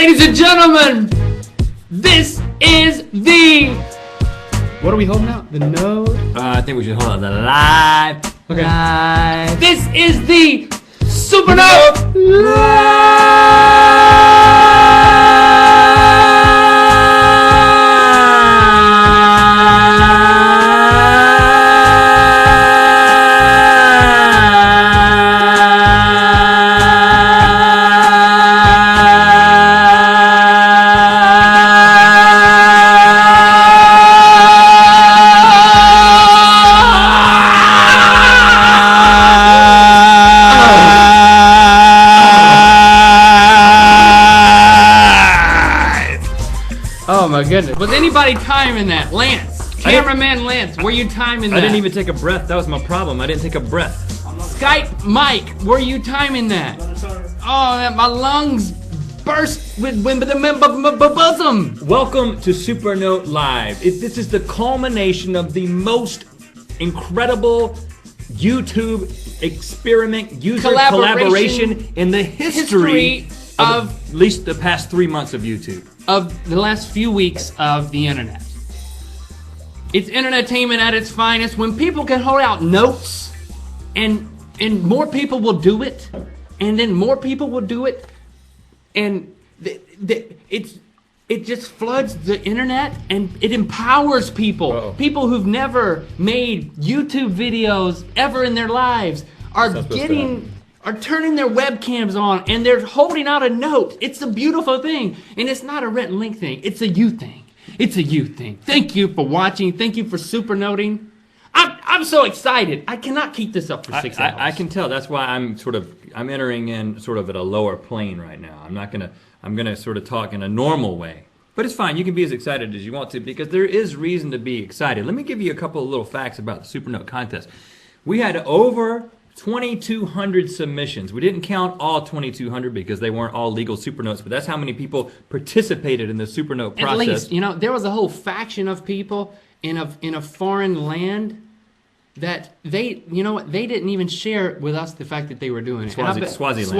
Ladies and gentlemen, this is the... What are we holding out? The node? I think we should hold on the live. Okay. Live. This is the Supernote Oh my goodness. Was anybody timing that? Lance. Cameraman Lance, were you timing that? I didn't even take a breath. That was my problem. I didn't take a breath. Skype Mike, were you timing that? Oh, my lungs burst with bosom. Welcome to Supernote Live. This is the culmination of the most incredible YouTube experiment, user collaboration in the history of at least the past 3 months of YouTube. Of the last few weeks of the internet. It's entertainment at its finest when people can hold out notes and more people will do it, and then more people will do it, and it just floods the internet and it empowers people. People who've never made YouTube videos ever in their lives are turning their webcams on and they're holding out a note. It's a beautiful thing. And it's not a Rhett and Link thing. It's a you thing. It's a you thing. Thank you for watching. Thank you for supernoting. I'm so excited. I cannot keep this up for 6 hours. I can tell. That's why I'm entering in sort of at a lower plane right now. I'm gonna sort of talk in a normal way. But it's fine. You can be as excited as you want to because there is reason to be excited. Let me give you a couple of little facts about the Supernote contest. We had over 2,200 submissions. We didn't count all 2,200 because they weren't all legal Supernotes, but that's how many people participated in the Supernote process. At least, you know, there was a whole faction of people in a foreign land that they, you know what, they didn't even share with us the fact that they were doing it. Swaziland.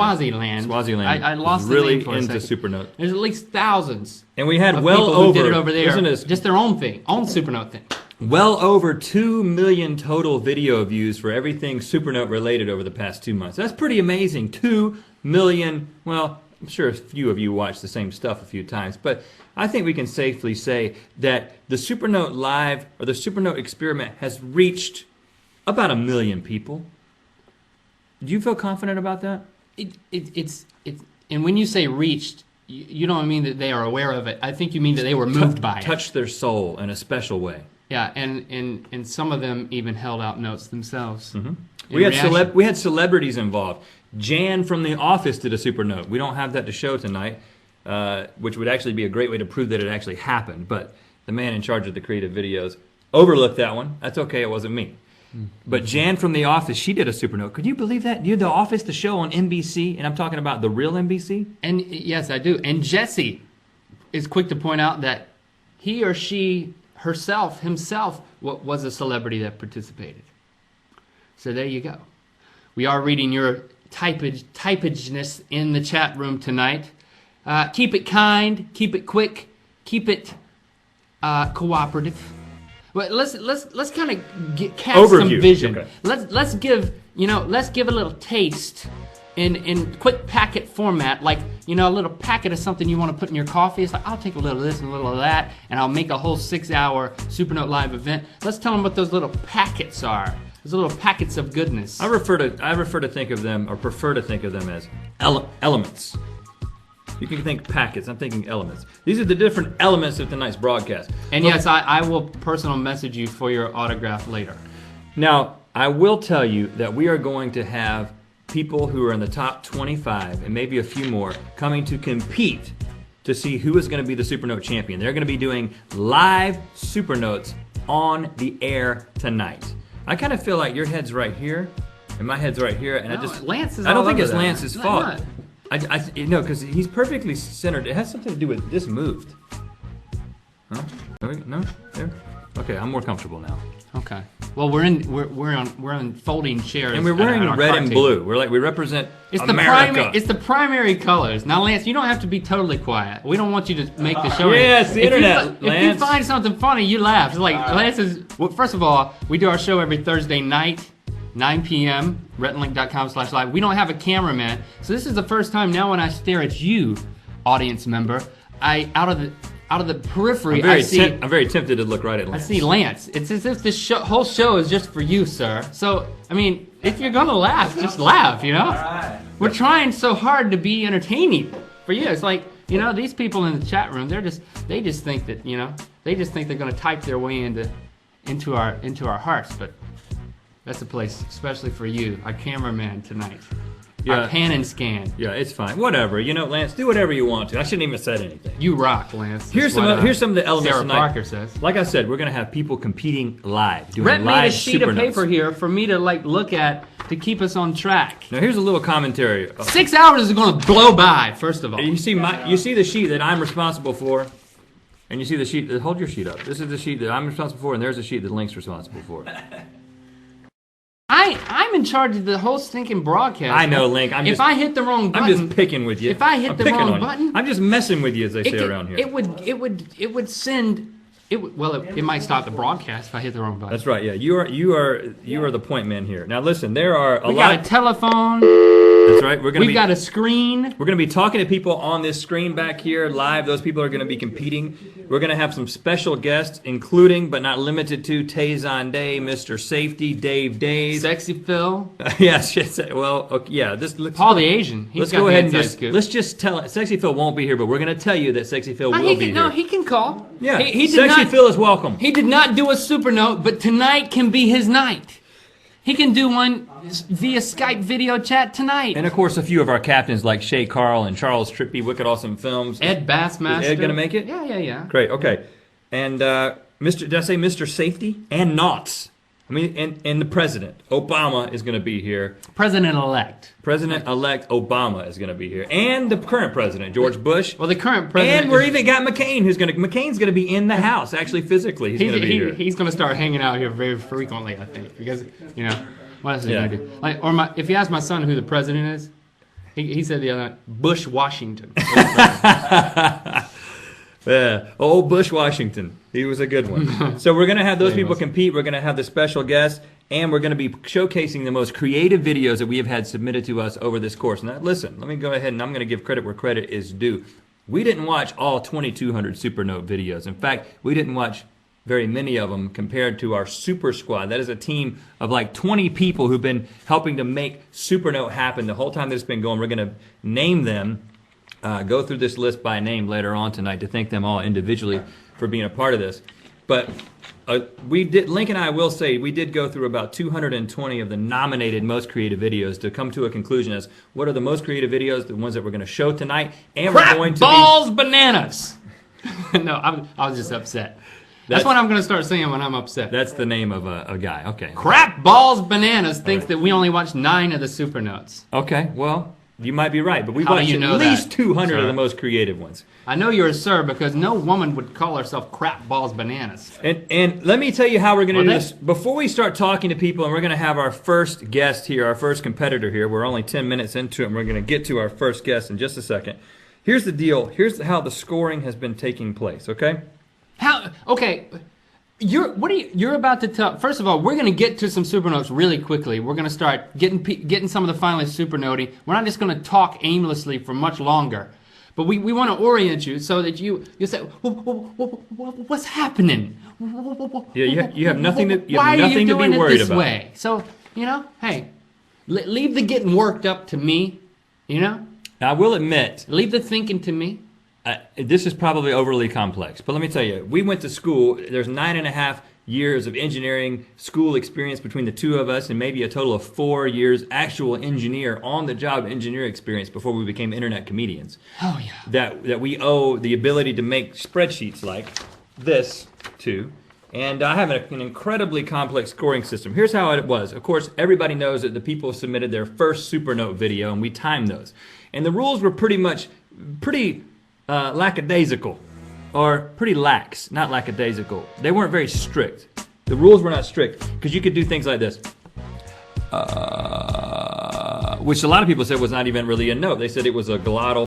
I lost really the name for into a second. Supernote. There's at least thousands. And we had of well people over, who did it over there, isn't it, just their own thing, own Supernote thing. Well over 2 million total video views for everything Supernote related over the past 2 months. That's pretty amazing. 2 million, well, I'm sure a few of you watched the same stuff a few times, but I think we can safely say that the Supernote Live or the Supernote experiment has reached about 1 million people. Do you feel confident about that? It's and when you say reached, you don't mean that they are aware of it. I think you mean that they were moved by it. Touched their soul in a special way. Yeah, and some of them even held out notes themselves. Mm-hmm. We had celebrities involved. Jan from The Office did a Supernote. We don't have that to show tonight, which would actually be a great way to prove that it actually happened. But the man in charge of the creative videos overlooked that one. That's okay, it wasn't me. But Jan from The Office, she did a Supernote. Could you believe that? You The Office, the show on NBC, and I'm talking about the real NBC? And yes, I do. And Jesse is quick to point out that he or she himself was a celebrity that participated. So there you go. We are reading your typageness in the chat room tonight. Keep it kind, keep it quick, keep it cooperative. Well, let's kind of cast some vision. Okay. Let's give a little taste in quick packet format, like, you know, a little packet of something you want to put in your coffee. It's like, I'll take a little of this and a little of that, and I'll make a whole 6-hour Supernote Live event. Let's tell them what those little packets are. Those little packets of goodness. I prefer to think of them as elements. You can think packets. I'm thinking elements. These are the different elements of tonight's broadcast. And yes, I will personal message you for your autograph later. Now, I will tell you that we are going to have people who are in the top 25 and maybe a few more coming to compete to see who is going to be the Supernote champion. They're going to be doing live Supernotes on the air tonight. I kind of feel like your head's right here and my head's right here, and I don't think it's Lance's fault. No, because he's perfectly centered. It has something to do with this moved. Huh? No? There? Okay, I'm more comfortable now. Okay. Well, we're on folding chairs, And we're wearing at our red card and table. blue. We represent It's America. It's the primary colors. Now, Lance, you don't have to be totally quiet. We don't want you to make the show. Yes, the If you internet, fi- If you Lance. find something funny, you laugh. It's like Lance is. Well, first of all, we do our show every Thursday night, 9 p.m. RetLink.com/live. We don't have a cameraman, so this is the first time now when I stare at you, audience member, out of the periphery, I see. I'm very tempted to look right at I Lance. see Lance. It's as if this whole show is just for you, sir. So, I mean, if you're gonna laugh, just laugh, you know? We're trying so hard to be entertaining for you. It's like, you know, these people in the chat room, they just think that, you know, they just think they're gonna type their way into our hearts, but that's a place especially for you, our cameraman tonight. Yeah. Our pan and scan. Yeah, it's fine. Whatever. You know, Lance, do whatever you want to. I shouldn't even have said anything. You rock, Lance. Here's That's some of the elements Sarah tonight. Parker says. Like I said, we're going to have people competing live, doing Brett live made a sheet super of notes. paper here for me to look at to keep us on track. Now here's a little commentary. 6 hours is going to blow by. First of all, You see the sheet that I'm responsible for, and you see the sheet. Hold your sheet up. This is the sheet that I'm responsible for, and there's the sheet that Link's responsible for. I'm in charge of the whole stinking broadcast. I know, Link. If I hit the wrong button, I'm just picking with you. If I hit I'm the picking wrong on you. button, I'm just messing with you, as they say around here. It would send. It might stop the broadcast if I hit the wrong button. That's right. Yeah, you are the point man here. Now listen, there are a We lot. got a telephone. That's right. We've got a screen. We're going to be talking to people on this screen back here live. Those people are going to be competing. We're going to have some special guests, including but not limited to Tazon Day, Mr. Safety, Dave Days. Sexy Phil. Yes. Well, okay, yeah. Paul the Asian. He's Let's got go the ahead and inside just scoop. let's just tell it. Sexy Phil won't be here, but we're going to tell you that Sexy Phil will be here. No, he can call. Yeah. He did Sexy not, Phil is welcome. He did not do a super note, but tonight can be his night. He can do one via Skype video chat tonight. And of course, a few of our captains like Shay Carl and Charles Trippy, Wicked Awesome Films. Ed Bassmaster. Is Ed going to make it? Yeah. Great. Okay. And did I say Mr. Safety and Knots? I mean, and the president, Obama, is going to be here. President-elect. President-elect Obama is going to be here, and the current president, George Bush. Well, the current president. And we're even got McCain, McCain's going to be in the house, actually physically. He's going to be here. He's going to start hanging out here very frequently, I think, because what else is he Yeah. going to do? If you ask my son who the president is, he said the other night, Bush Washington. Yeah, old Bush Washington. He was a good one. So we're going to have those people compete. We're going to have the special guests, and we're going to be showcasing the most creative videos that we have had submitted to us over this course. Now, listen, let me go ahead, and I'm going to give credit where credit is due. We didn't watch all 2,200 Supernote videos. In fact, we didn't watch very many of them compared to our Super Squad. That is a team of like 20 people who've been helping to make Supernote happen the whole time that it's been going. We're going to name them. Go through this list by name later on tonight to thank them all individually for being a part of this. But Link and I will say, we did go through about 220 of the nominated most creative videos to come to a conclusion as what are the most creative videos, the ones that we're going to show tonight. And Crap we're going to balls bananas. No, I was just upset. That's what I'm going to start saying when I'm upset. That's the name of a guy. Okay. Crap balls bananas thinks that we only watched 9 of the super notes. Okay, well, you might be right, but we How do watched you at know least that, 200 of sir? the most creative ones. I know you're a sir because no woman would call herself crap balls bananas. And let me tell you how we're going to Well, do that- this. Before we start talking to people, and we're going to have our first guest here, our first competitor here. We're only 10 minutes into it, and we're going to get to our first guest in just a second. Here's the deal. Here's how the scoring has been taking place, okay? How? Okay, you're about to tell. First of all, we're going to get to some super notes really quickly. We're going to start getting some of the finalists super noting. We're not just going to talk aimlessly for much longer, but we want to orient you so that you say, what's happening? Yeah, you have nothing to Why are you be doing worried it this about. way? So hey, leave the getting worked up to me. Now, I will admit, Leave the thinking to me. this is probably overly complex, but let me tell you, we went to school. There's 9.5 years of engineering school experience between the two of us, and maybe a total of 4 years actual engineer on the job engineer experience before we became internet comedians. Oh yeah. That we owe the ability to make spreadsheets like this to. And I have an incredibly complex scoring system. Here's how it was. Of course, everybody knows that the people submitted their first Supernote video, and we timed those. And the rules were pretty lackadaisical, or pretty lax, not lackadaisical. They weren't very strict. The rules were not strict because you could do things like this. Which a lot of people said was not even really a note. They said it was a glottal